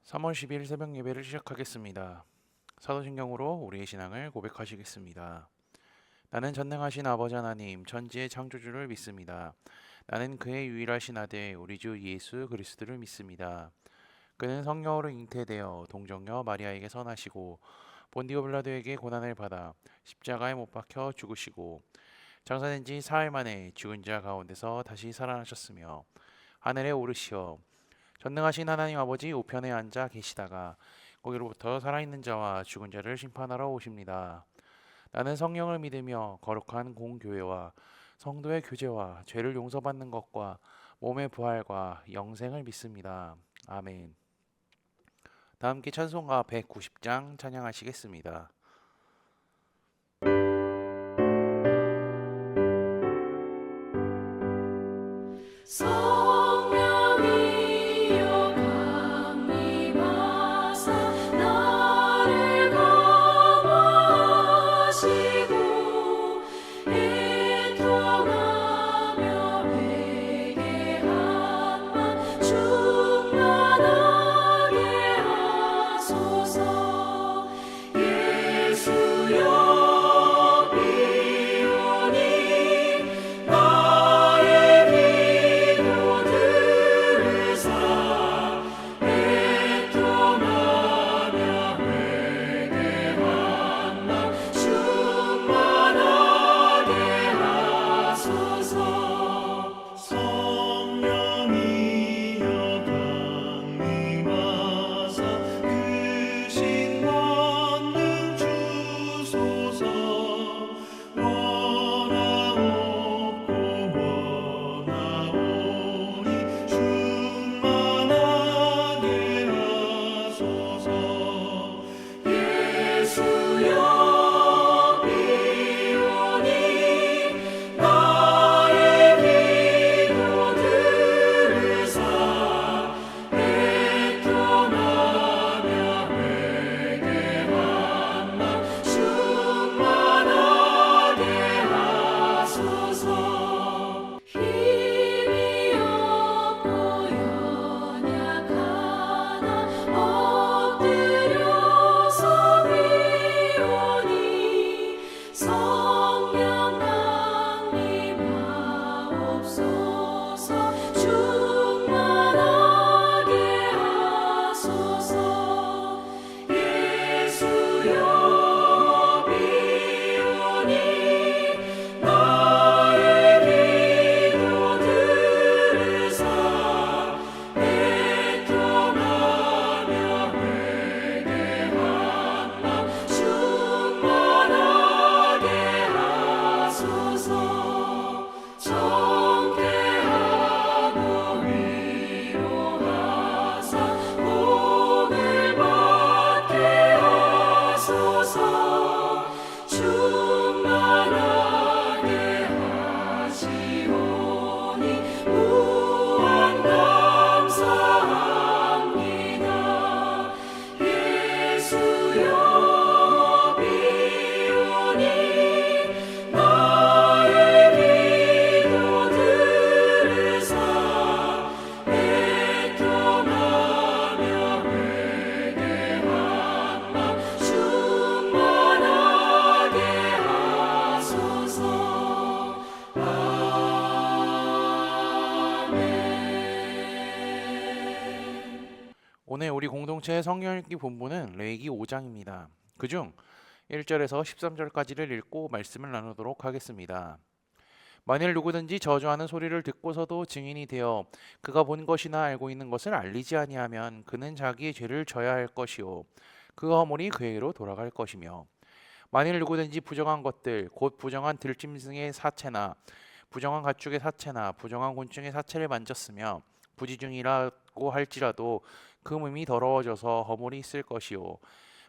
3월 10일 새벽 예배를 시작하겠습니다. 사도신경으로 우리의 신앙을 고백하시겠습니다. 나는 전능하신 아버지 하나님 천지의 창조주를 믿습니다. 나는 그의 유일하신 아들 우리 주 예수 그리스도를 믿습니다. 그는 성령으로 잉태되어 동정녀 마리아에게 선하시고 본디오 빌라도에게 고난을 받아 십자가에 못 박혀 죽으시고 장사된 지 사흘 만에 죽은 자 가운데서 다시 살아나셨으며 하늘에 오르시어 전능하신 하나님 아버지 우편에 앉아 계시다가 거기로부터 살아있는 자와 죽은 자를 심판하러 오십니다. 나는 성령을 믿으며 거룩한 공교회와 성도의 교제와 죄를 용서받는 것과 몸의 부활과 영생을 믿습니다. 아멘. 다 함께 찬송가 190장 찬양하시겠습니다. 성령이여 강림하사 나를 감화하시고 애통하며 회개함만 충만하게 하소서. 예수여 오늘 우리 공동체의 성경 읽기 본문은 레위기 5장입니다. 그중 1절에서 13절까지를 읽고 말씀을 나누도록 하겠습니다. 만일 누구든지 저주하는 소리를 듣고서도 증인이 되어 그가 본 것이나 알고 있는 것을 알리지 아니하면 그는 자기의 죄를 져야 할 것이요 그 허물이 그에게로 돌아갈 것이며 만일 누구든지 부정한 것들 곧 부정한 들짐승의 사체나 부정한 가축의 사체나 부정한 곤충의 사체를 만졌으며 부지중이라고 할지라도 그 몸이 더러워져서 허물이 있을 것이요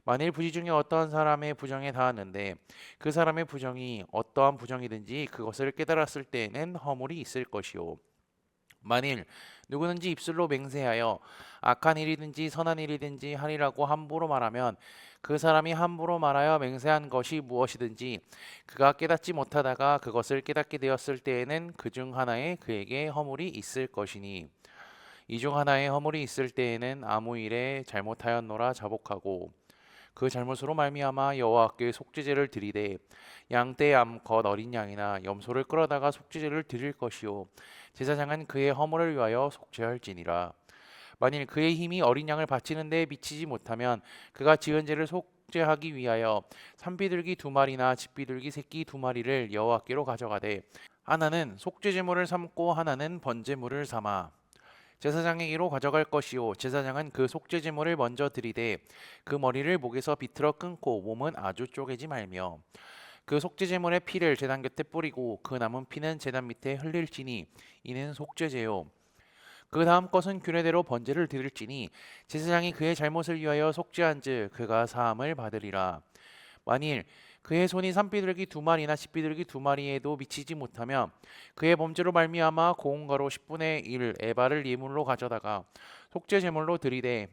만일 부지 중에 어떠한 사람의 부정에 닿았는데 그 사람의 부정이 어떠한 부정이든지 그것을 깨달았을 때에는 허물이 있을 것이요 만일 누구든지 입술로 맹세하여 악한 일이든지 선한 일이든지 하리라고 함부로 말하면 그 사람이 함부로 말하여 맹세한 것이 무엇이든지 그가 깨닫지 못하다가 그것을 깨닫게 되었을 때에는 그 중 하나에 그에게 허물이 있을 것이니 이 중 하나에 허물이 있을 때에는 아무 일에 잘못하였노라 자복하고 그 잘못으로 말미암아 여호와께 속죄제를 드리되 양떼 암컷 어린 양이나 염소를 끌어다가 속죄제를 드릴 것이요 제사장은 그의 허물을 위하여 속죄할지니라. 만일 그의 힘이 어린 양을 바치는 데 미치지 못하면 그가 지은 죄를 속죄하기 위하여 산비둘기 두 마리나 집비둘기 새끼 두 마리를 여호와께로 가져가되 하나는 속죄제물을 삼고 하나는 번제물을 삼아 제사장에게로 가져갈 것이요 제사장은 그 속죄제물을 먼저 드리되 그 머리를 목에서 비틀어 끊고 몸은 아주 쪼개지 말며 그 속죄제물의 피를 제단 곁에 뿌리고 그 남은 피는 제단 밑에 흘릴지니 이는 속죄제요. 그 다음 것은 규례대로 번제를 드릴지니 제사장이 그의 잘못을 위하여 속죄한즉 그가 사함을 받으리라. 만일 그의 손이 산비둘기 두 마리나 집비둘기 두 마리에도 미치지 못하면 그의 범죄로 말미암아 고운 가루 10분의 1 에바를 예물로 가져다가 속죄 제물로 드리되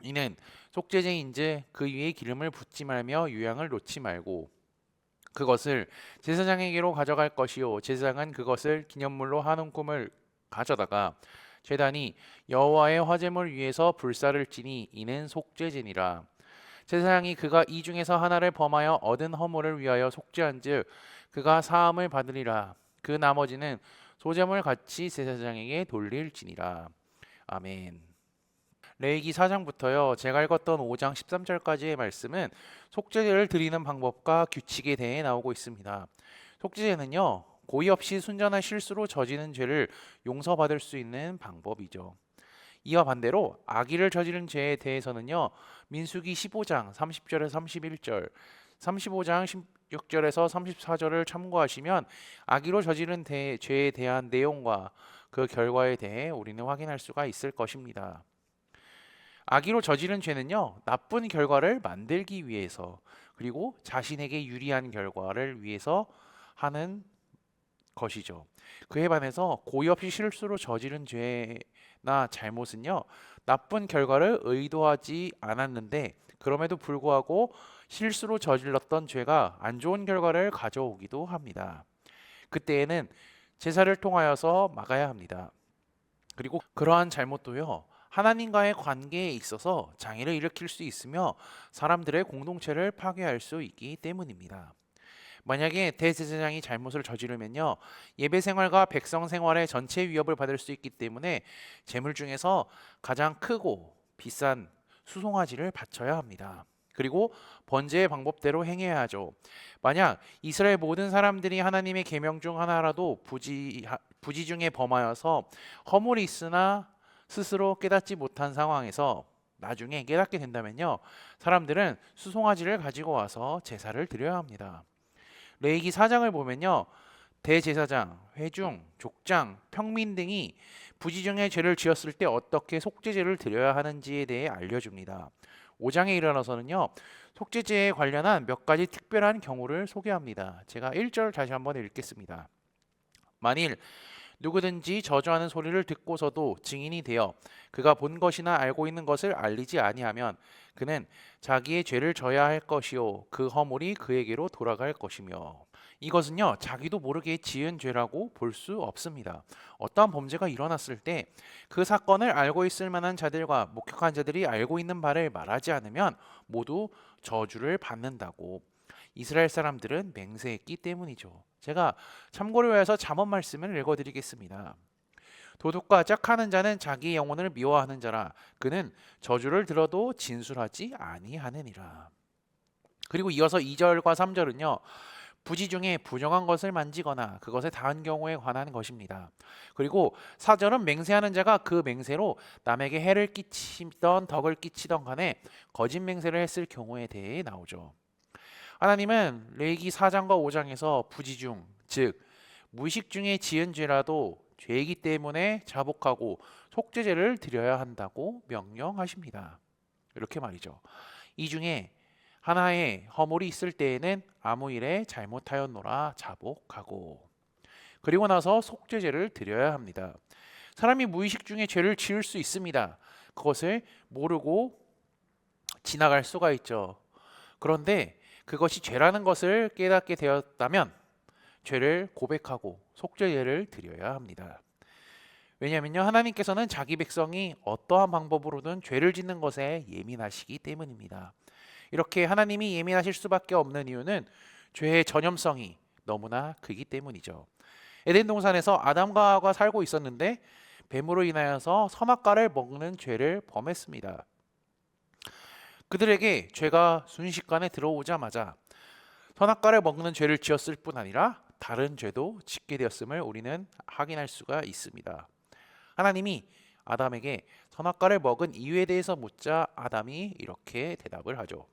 이는 속죄제인즉 그 위에 기름을 붓지 말며 유향을 놓지 말고 그것을 제사장에게로 가져갈 것이요 제사장은 그것을 기념물로 한 움큼을 가져다가 제단이 여호와의 화제물 위에서 불사를 지니 이는 속죄제니라. 제사장이 그가 이 중에서 하나를 범하여 얻은 허물을 위하여 속죄한즉 그가 사함을 받으리라. 그 나머지는 소재물 같이 제사장에게 돌릴지니라. 아멘. 레위기 4장부터요. 제가 읽었던 5장 13절까지의 말씀은 속죄제를 드리는 방법과 규칙에 대해 나오고 있습니다. 속죄제는요. 고의 없이 순전한 실수로 저지른 죄를 용서받을 수 있는 방법이죠. 이와 반대로 악의를 저지른 죄에 대해서는요. 민수기 15장 30절에서 31절, 35장 16절에서 34절을 참고하시면 악의로 저지른 죄에 대한 내용과 그 결과에 대해 우리는 확인할 수가 있을 것입니다. 악의로 저지른 죄는요. 나쁜 결과를 만들기 위해서 그리고 자신에게 유리한 결과를 위해서 하는 것이죠. 그에 반해서 고의 없이 실수로 저지른 죄나 잘못은요. 나쁜 결과를 의도하지 않았는데 그럼에도 불구하고 실수로 저질렀던 죄가 안 좋은 결과를 가져오기도 합니다. 그때에는 제사를 통하여서 막아야 합니다. 그리고 그러한 잘못도요. 하나님과의 관계에 있어서 장애를 일으킬 수 있으며 사람들의 공동체를 파괴할 수 있기 때문입니다. 만약에 대제사장이 잘못을 저지르면요. 예배 생활과 백성 생활의 전체 위협을 받을 수 있기 때문에 제물 중에서 가장 크고 비싼 수송아지를 바쳐야 합니다. 그리고 번제의 방법대로 행해야 하죠. 만약 이스라엘 모든 사람들이 하나님의 계명 중 하나라도 부지 중에 범하여서 허물이 있으나 스스로 깨닫지 못한 상황에서 나중에 깨닫게 된다면요. 사람들은 수송아지를 가지고 와서 제사를 드려야 합니다. 레위기 4장을 보면요. 대제사장, 회중, 족장, 평민 등이 부지 중에 죄를 지었을 때 어떻게 속죄제를 드려야 하는지에 대해 알려줍니다. 5장에 일어나서는요. 속죄제에 관련한 몇 가지 특별한 경우를 소개합니다. 제가 1절 다시 한번 읽겠습니다. 만일 누구든지 저주하는 소리를 듣고서도 증인이 되어 그가 본 것이나 알고 있는 것을 알리지 아니하면 그는 자기의 죄를 져야 할 것이요 그 허물이 그에게로 돌아갈 것이며 이것은요 자기도 모르게 지은 죄라고 볼 수 없습니다. 어떠한 범죄가 일어났을 때 그 사건을 알고 있을 만한 자들과 목격한 자들이 알고 있는 바를 말하지 않으면 모두 저주를 받는다고 이스라엘 사람들은 맹세했기 때문이죠. 제가 참고를 위해서 잠언 말씀을 읽어드리겠습니다. 도둑과 짝하는 자는 자기 영혼을 미워하는 자라 그는 저주를 들어도 진술하지 아니하느니라. 그리고 이어서 2절과 3절은요. 부지 중에 부정한 것을 만지거나 그것에 닿은 경우에 관한 것입니다. 그리고 4절은 맹세하는 자가 그 맹세로 남에게 해를 끼치던 덕을 끼치던 간에 거짓 맹세를 했을 경우에 대해 나오죠. 하나님은 레위기 4장과 5장에서 부지중, 즉 무의식 중에 지은 죄라도 죄이기 때문에 자복하고 속죄제를 드려야 한다고 명령하십니다. 이렇게 말이죠. 이 중에 하나의 허물이 있을 때에는 아무 일에 잘못하였노라 자복하고 그리고 나서 속죄제를 드려야 합니다. 사람이 무의식 중에 죄를 지을 수 있습니다. 그것을 모르고 지나갈 수가 있죠. 그런데 그것이 죄라는 것을 깨닫게 되었다면 죄를 고백하고 속죄제를 드려야 합니다. 왜냐하면요, 하나님께서는 자기 백성이 어떠한 방법으로든 죄를 짓는 것에 예민하시기 때문입니다. 이렇게 하나님이 예민하실 수밖에 없는 이유는 죄의 전염성이 너무나 크기 때문이죠. 에덴 동산에서 아담과 하와가 살고 있었는데 뱀으로 인하여서 선악과를 먹는 죄를 범했습니다. 그들에게 죄가 순식간에 들어오자마자 선악과를 먹는 죄를 지었을 뿐 아니라 다른 죄도 짓게 되었음을 우리는 확인할 수가 있습니다. 하나님이 아담에게 선악과를 먹은 이유에 대해서 묻자 아담이 이렇게 대답을 하죠.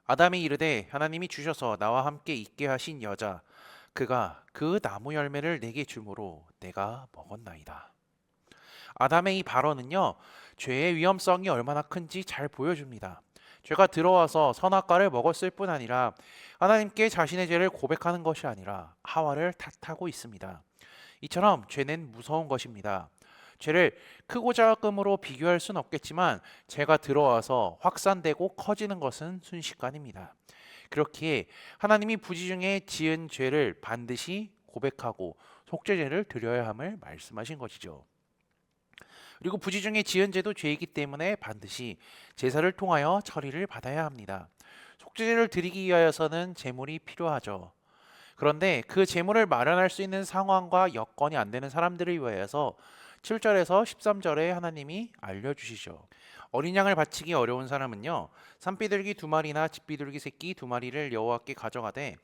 아담이 이르되 하나님이 주셔서 나와 함께 있게 하신 여자 그가 그 나무 열매를 내게 주므로 내가 먹었나이다. 아담의 이 발언은요, 죄의 위험성이 얼마나 큰지 잘 보여줍니다. 죄가 들어와서 선악과를 먹었을 뿐 아니라 하나님께 자신의 죄를 고백하는 것이 아니라 하와를 탓하고 있습니다. 이처럼 죄는 무서운 것입니다. 죄를 크고 작음으로 비교할 수는 없겠지만 죄가 들어와서 확산되고 커지는 것은 순식간입니다. 그렇기에 하나님이 부지중에 지은 죄를 반드시 고백하고 속죄제를 드려야 함을 말씀하신 것이죠. 그리고 부지중에 지은 죄도 죄이기 때문에 반드시 제사를 통하여 처리를 받아야 합니다. 속죄제를 드리기 위하여서는 제물이 필요하죠. 그런데 그 제물을 마련할 수 있는 상황과 여건이 안 되는 사람들을 위하여서 7절에서 13절에 하나님이 알려주시죠. 어린 양을 바치기 어려운 사람은요, 산비둘기 2마리나 집비둘기 새끼 2마리를 여호와께 가져가되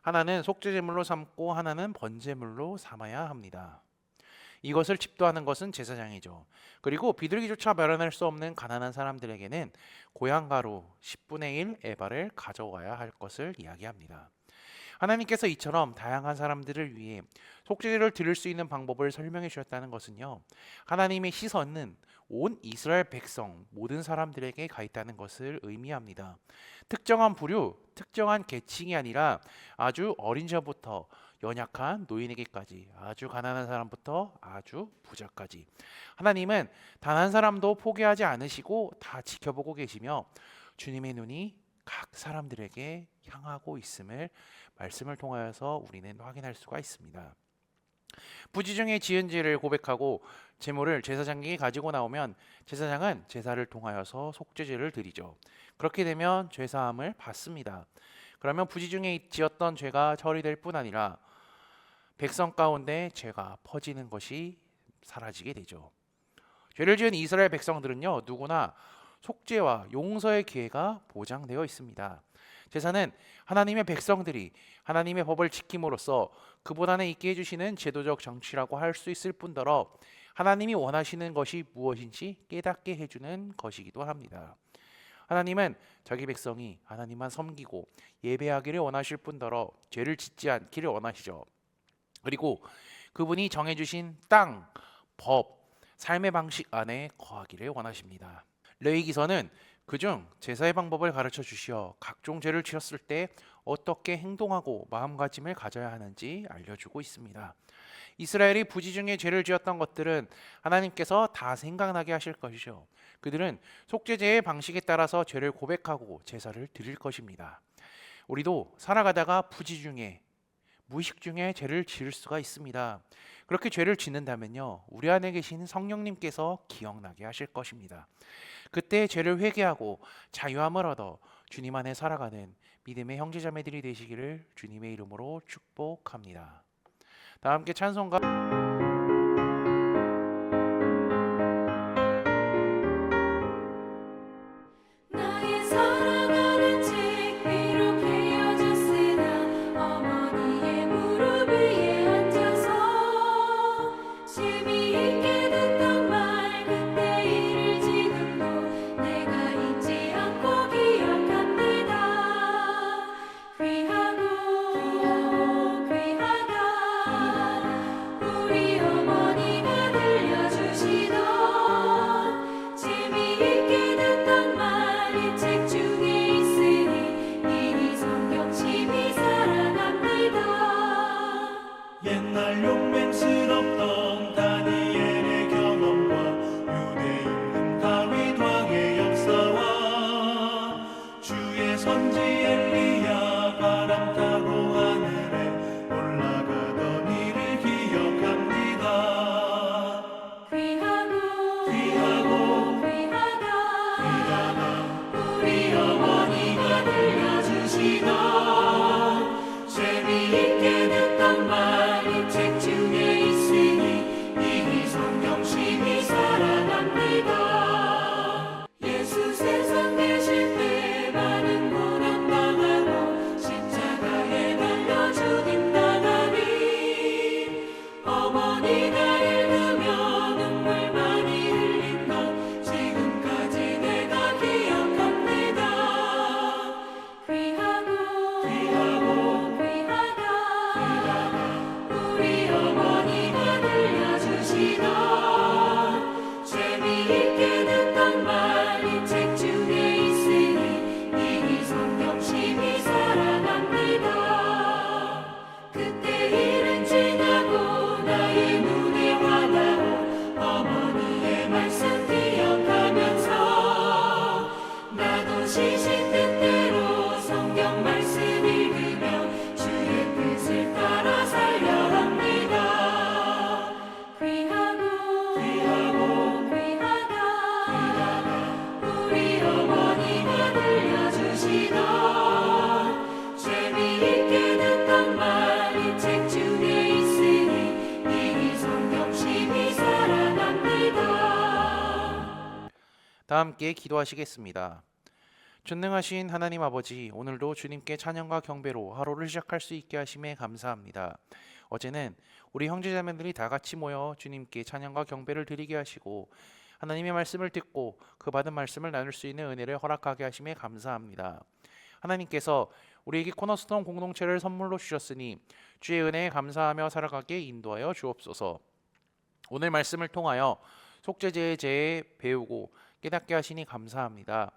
하나는 속죄제물로 삼고 하나는 번제물로 삼아야 합니다. 이것을 집도하는 것은 제사장이죠. 그리고 비둘기조차 마련할 수 없는 가난한 사람들에게는 고향가루 10분의 1 에바를 가져와야 할 것을 이야기합니다. 하나님께서 이처럼 다양한 사람들을 위해 속죄제를 드릴 수 있는 방법을 설명해 주셨다는 것은요, 하나님의 시선은 온 이스라엘 백성 모든 사람들에게 가 있다는 것을 의미합니다. 특정한 부류, 특정한 계층이 아니라 아주 어린 자부터 연약한 노인에게까지, 아주 가난한 사람부터 아주 부자까지 하나님은 단 한 사람도 포기하지 않으시고 다 지켜보고 계시며 주님의 눈이 각 사람들에게 향하고 있음을 말씀을 통하여서 우리는 확인할 수가 있습니다. 부지중에 지은 죄를 고백하고 제물을 제사장에게 가지고 나오면 제사장은 제사를 통하여서 속죄제를 드리죠. 그렇게 되면 죄사함을 받습니다. 그러면 부지중에 지었던 죄가 처리될 뿐 아니라 백성 가운데 죄가 퍼지는 것이 사라지게 되죠. 죄를 지은 이스라엘 백성들은요, 누구나 속죄와 용서의 기회가 보장되어 있습니다. 제사는 하나님의 백성들이 하나님의 법을 지킴으로써 그분 안에 있게 해주시는 제도적 정치라고 할 수 있을 뿐더러 하나님이 원하시는 것이 무엇인지 깨닫게 해주는 것이기도 합니다. 하나님은 자기 백성이 하나님만 섬기고 예배하기를 원하실 뿐더러 죄를 짓지 않기를 원하시죠. 그리고 그분이 정해주신 땅, 법, 삶의 방식 안에 거하기를 원하십니다. 레위기서는 그중 제사의 방법을 가르쳐 주시어 각종 죄를 지었을 때 어떻게 행동하고 마음가짐을 가져야 하는지 알려주고 있습니다. 이스라엘이 부지중에 죄를 지었던 것들은 하나님께서 다 생각나게 하실 것이죠. 그들은 속죄제의 방식에 따라서 죄를 고백하고 제사를 드릴 것입니다. 우리도 살아가다가 부지중에 무의식 중에 죄를 지을 수가 있습니다. 그렇게 죄를 짓는다면요, 우리 안에 계신 성령님께서 기억나게 하실 것입니다. 그때 죄를 회개하고 자유함을 얻어 주님 안에 살아가는 믿음의 형제자매들이 되시기를 주님의 이름으로 축복합니다. 다 함께 찬송가 나의 사랑하는 집 비록 헤어졌으나 어머니의 무릎 위에 앉아서 재미있게 듣던 말 그때 일을 지금도 내가 잊지 않고 기억합니다. 귀하다 우리 어머니가 들려주시던 재미있게 듣던 말 이 책 중에 있으니 이 성경 심히 사랑합니다. 옛날 용맹스럽던 다니엘의 경험과 유대 임금 다윗 왕의 역사와 주의 선지 엘리야 바람 타고 하늘에 올라가던 일을 기억합니다. 주시나 재미있게 듣던 말이 책 중에 있으니 이 성경 심히 사랑합니다. 예수 세상 계실 때 많은 고난 당하고 십자가에 달려 죽임 당하니 어머니가 읽으며 눈물 많이 흘린 것 지금까지 내가 기억합니다. 귀하다 우리 어머니가 들려주시다 재미있게 듣던 말이 책 중에 있으니 이 성경 심히 사랑합니다. 그때 일은 지나고 나의 눈에 와닿고 어머니의 말씀 기억하면서 나도 시신 뜻대로 성경 말씀 읽으며 주의 뜻을 따라 살려 합니다. 귀하다 우리 어머니가 들려주시다 재미있게 듣던 말이 책 중에 있으니 이 성경 심히 사랑합니다. 다 함께 기도하시겠습니다. 전능하신 하나님 아버지, 오늘도 주님께 찬양과 경배로 하루를 시작할 수 있게 하심에 감사합니다. 어제는 우리 형제자매들이 다 같이 모여 주님께 찬양과 경배를 드리게 하시고 하나님의 말씀을 듣고 그 받은 말씀을 나눌 수 있는 은혜를 허락하게 하심에 감사합니다. 하나님께서 우리에게 코너스톤 공동체를 선물로 주셨으니 주의 은혜에 감사하며 살아가게 인도하여 주옵소서. 오늘 말씀을 통하여 속죄제의 죄에 배우고 깨닫게 하시니 감사합니다.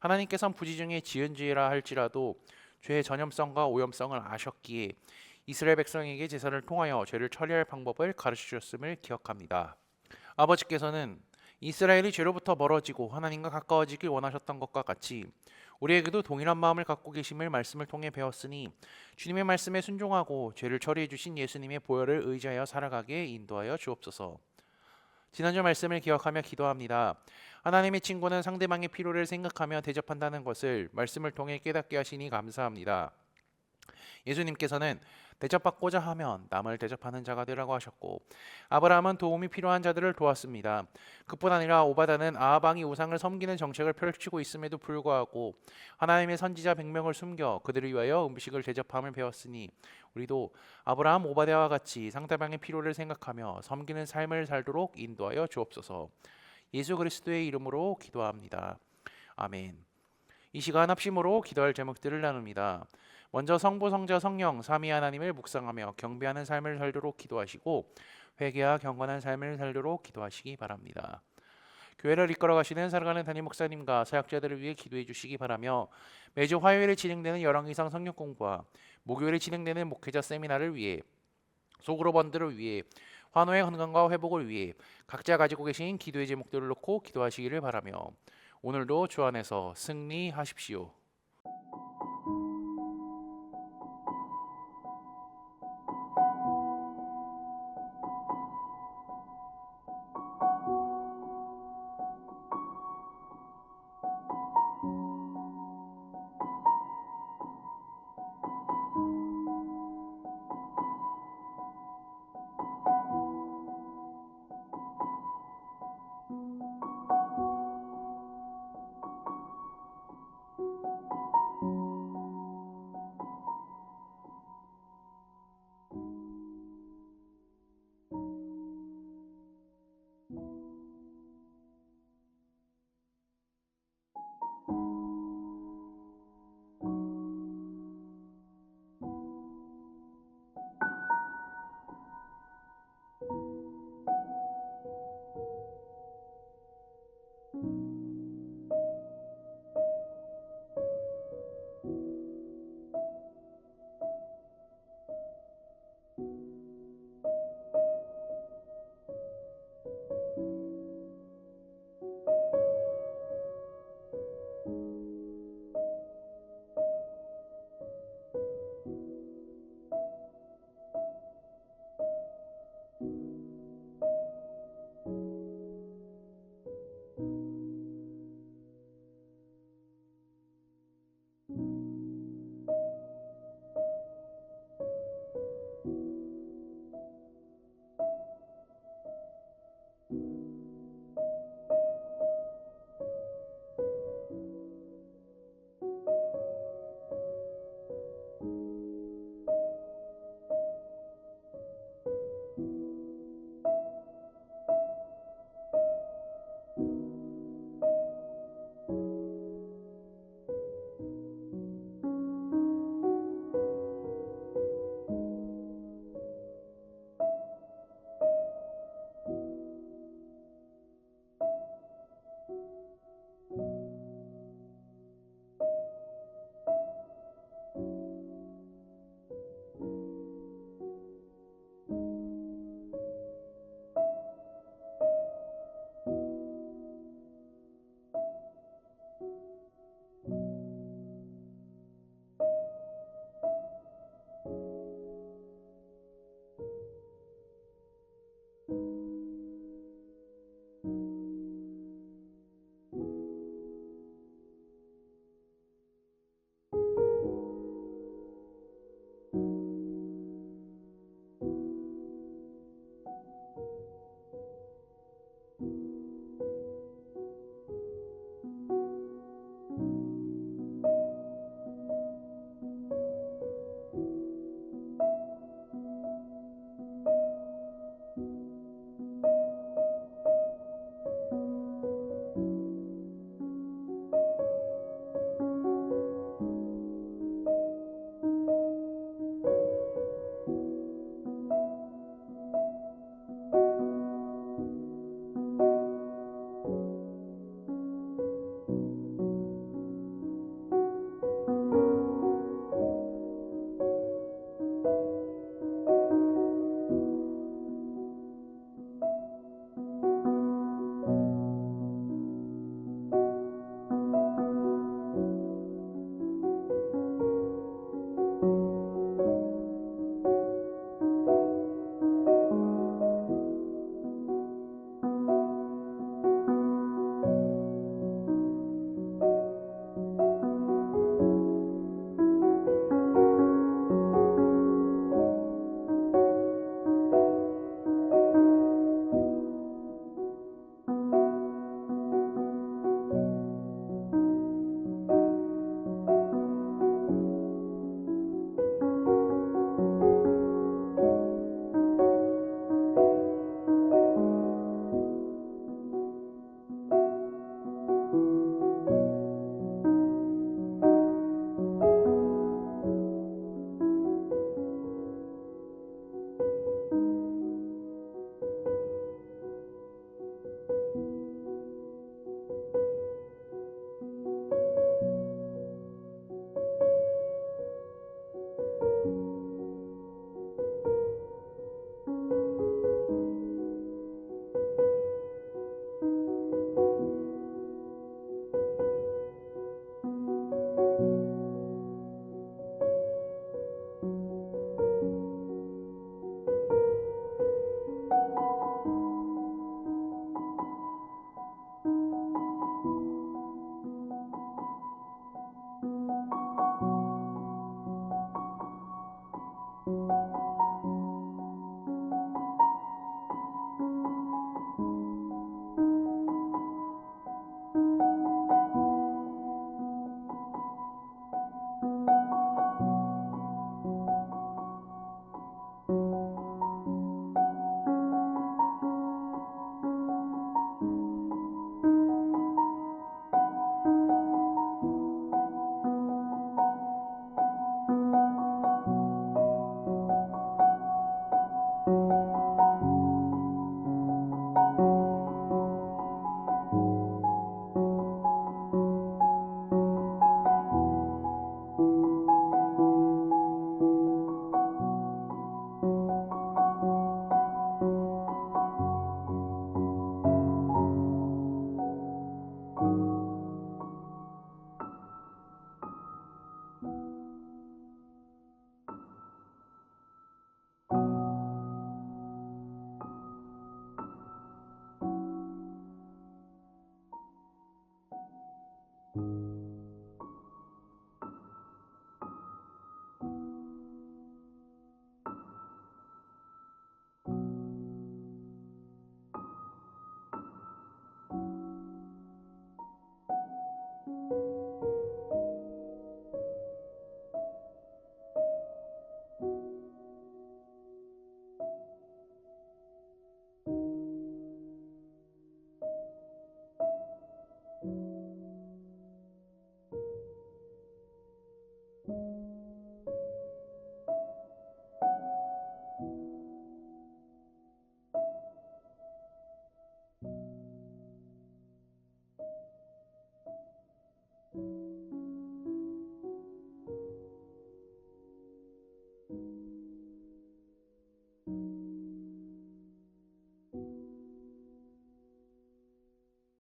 하나님께서는 부지 중에 지은 죄라 할지라도 죄의 전염성과 오염성을 아셨기에 이스라엘 백성에게 제사를 통하여 죄를 처리할 방법을 가르쳐 주셨음을 기억합니다. 아버지께서는 이스라엘이 죄로부터 멀어지고 하나님과 가까워지길 원하셨던 것과 같이 우리에게도 동일한 마음을 갖고 계심을 말씀을 통해 배웠으니 주님의 말씀에 순종하고 죄를 처리해 주신 예수님의 보혈을 의지하여 살아가게 인도하여 주옵소서. 지난주 말씀을 기억하며 기도합니다. 하나님의 친구는 상대방의 필요를 생각하며 대접한다는 것을 말씀을 통해 깨닫게 하시니 감사합니다. 예수님께서는 대접받고자 하면 남을 대접하는 자가 되라고 하셨고 아브라함은 도움이 필요한 자들을 도왔습니다. 그뿐 아니라 오바다는 아하방이 우상을 섬기는 정책을 펼치고 있음에도 불구하고 하나님의 선지자 100명을 숨겨 그들을 위하여 음식을 대접함을 배웠으니 우리도 아브라함 오바다와 같이 상대방의 필요를 생각하며 섬기는 삶을 살도록 인도하여 주옵소서. 예수 그리스도의 이름으로 기도합니다. 아멘. 이 시간 합심으로 기도할 제목들을 나눕니다. 먼저 성부, 성자, 성령, 삼위 하나님을 묵상하며 경배하는 삶을 살도록 기도하시고 회개와 경건한 삶을 살도록 기도하시기 바랍니다. 교회를 이끌어 가시는 사랑하는 담임 목사님과 사역자들을 위해 기도해 주시기 바라며 매주 화요일에 진행되는 열왕 이상 성경 공부와 목요일에 진행되는 목회자 세미나를 위해 속으로 번들을 위해 환호의 건강과 회복을 위해 각자 가지고 계신 기도의 제목들을 놓고 기도하시기를 바라며 오늘도 주 안에서 승리하십시오.